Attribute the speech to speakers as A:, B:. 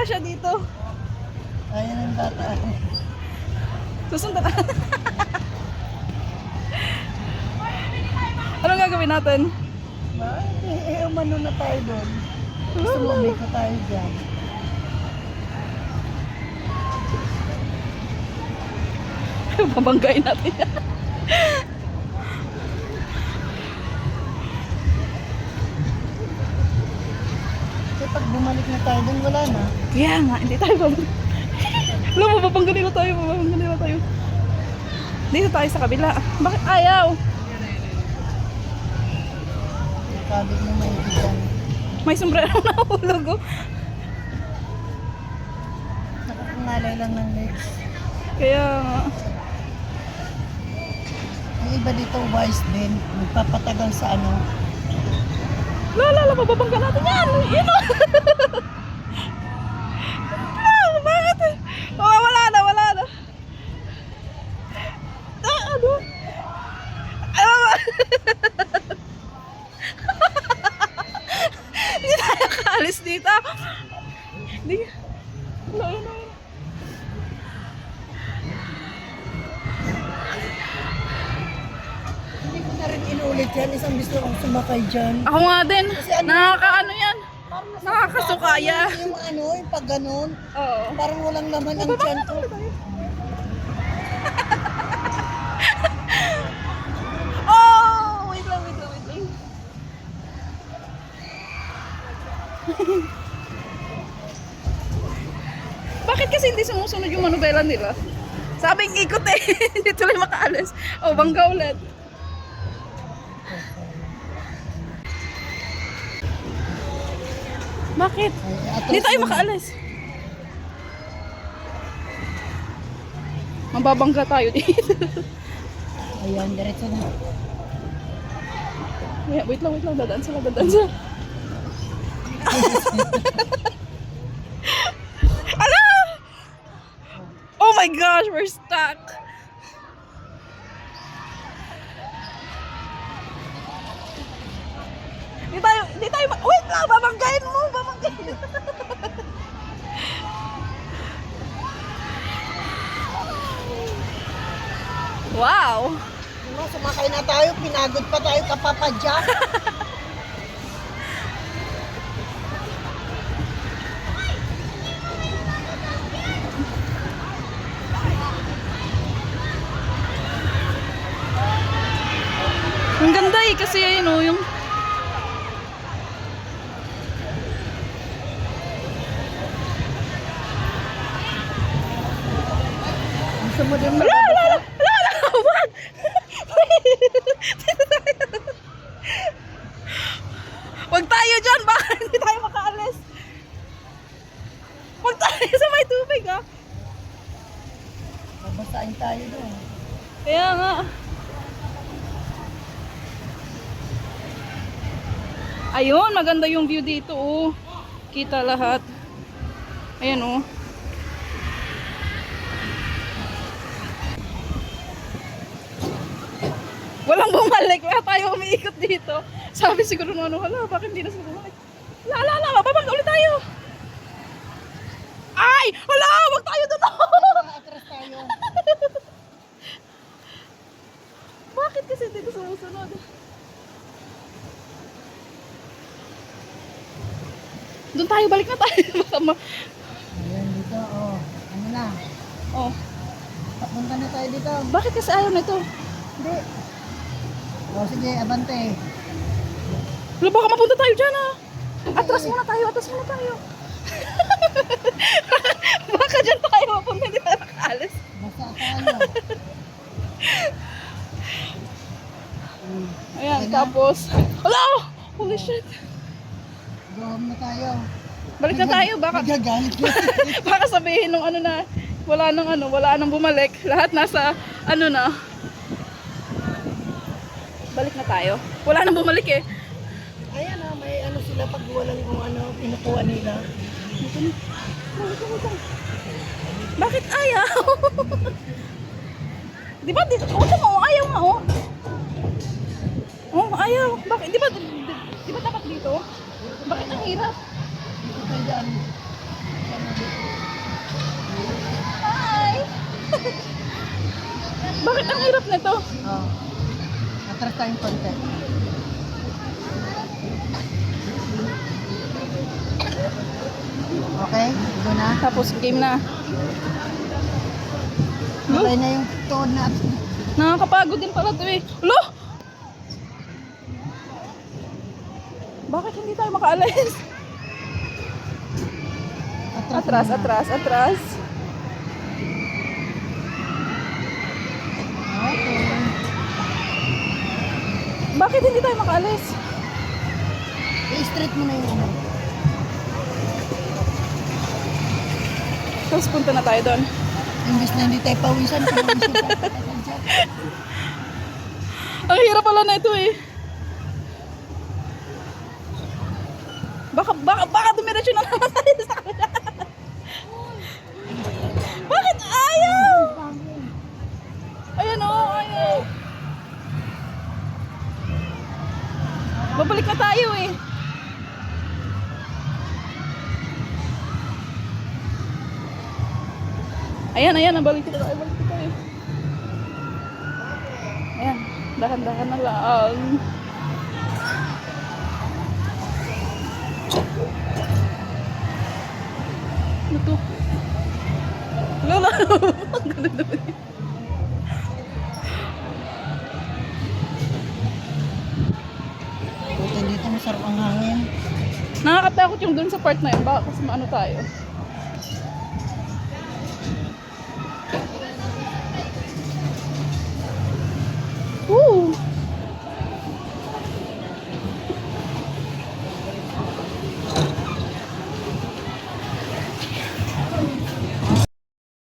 A: kasya dito.
B: Ayan ang bata.
A: Susundan na. Anong gagawin natin?
B: Umano na tayo doon. Gusto mo, may ko tayo dyan.
A: Babanggain natin yan.
B: Kasi pag bumalik na tayo doon, wala na.
A: Kaya nga, hindi tayo babanggain. Alam mo, babanggain na tayo, babanggain na tayo. Dito tayo sa kabila. Bakit ayaw?
B: Sabi mo may dyan.
A: May sombrero na hulog, oh.
B: Nakakangalay lang ng legs.
A: Kaya nga.
B: Yung iba dito wise din. Magpapatagal sa ano.
A: Lala, mababangga natin yan. Yan o. Bakit? Oh, wala na, wala na. Ano? Hindi tayo kaalis dito. Hindi. Wala na.
B: Hindi ko na rin inulit yan. Isang gusto kong sumakay dyan.
A: Ako nga din.
B: Kasi ano,
A: Nakakaano yan? Nakakasukaya.
B: Yung ano, yung pag ganun.
A: Oo.
B: Parang walang laman ang tiyan ko.
A: Oh! Wait lang, wait lang, wait lang. Bakit kasi hindi sumusunod yung manubela nila? Sabing ikot eh. Hindi tuloy makaalis. Oh, bangga ulit. Bakit? Hindi tayo makaalis. Mababangga tayo dito.
B: Ayan, diretso na.
A: Wait lang, dadaan sila, dadaan sila. Ala! Oh my gosh, we're stuck. Hindi tayo, wait lang, babanggain mo, babanggain. Wow!
B: Ano, sumakay na tayo, pinagod pa tayo kapapadya.
A: Ang ganda eh, kasi yun o, yung...
B: Gusto mo din
A: Wag! Wag tayo dyan, baka hindi tayo makaalis. Wag tayo sa may tubig, ah.
B: Babasahin tayo doon.
A: Kaya nga. Ayun, maganda yung view dito, oh. Kita lahat. Ayan, oh. Walang bumalik. Wala tayo umiikot dito. Sabi siguro nung ano, hala, bakit hindi na sila bumalik? Hala, babangga ulit tayo. Ay! Hala, wag tayo doon.
B: Atras tayo.
A: Bakit kasi dito sumusunod? Doon tayo, balik na tayo. Baka
B: Ayan, dito, oh. Ano na?
A: Oh,
B: Papunta na tayo dito.
A: bakit kasi ayaw na ito?
B: Hindi. O, sige, abante.
A: Wala, baka mapunta tayo dyan, ah. Atras muna tayo, atras muna tayo. Baka dyan tayo mapunta, hindi tayo makaalis.
B: Basta tayo.
A: Ayan,
B: Okay na?
A: tapos... Hala! Holy shit!
B: Go home na tayo.
A: Balik na tayo, baka...
B: Nagagalit na.
A: Baka sabihin nung ano na, wala nang bumalik. Lahat nasa, ano na. Balik na tayo. Wala nang bumalik eh.
B: Ayan na, may ano sila pag walang kung ano, pinukuha nila.
A: Bakit ayaw? Di ba, ayaw nga oh. Oh, ayaw. Bakit, di ba dapat dito? Bakit ang hirap?
B: Dito tayo dyan.
A: Bakit ang hirap nito?
B: Oh. Atras tayong konti. Okay, ito na.
A: Tapos game na.
B: Malay na yung tuhod natin.
A: Nakakapagod din pala ito eh. Lo! Bakit hindi tayo makaalis? Atras,
B: muna.
A: atras, atras.
B: Okay.
A: Bakit hindi tayo makaalis?
B: I-straight mo na yung ano.
A: Tapos punta na tayo doon.
B: Imbis na hindi tayo pawisan, pawisan pa.
A: Ang hirap pala na ito eh. Baka dumiretso na naman tayo sa kabila. Bakit ayaw? Ayan o, ayaw. Babalik na tayo eh. Ayan, ayan, balik na tayo, balik na tayo. Ayan, dahan-dahan na lang. Ano to? Lola! Ang ganda naman yun.
B: Buti dito masarap ang hangin.
A: Nakakatakot yung dun sa part na yun. Baka kasi maano tayo.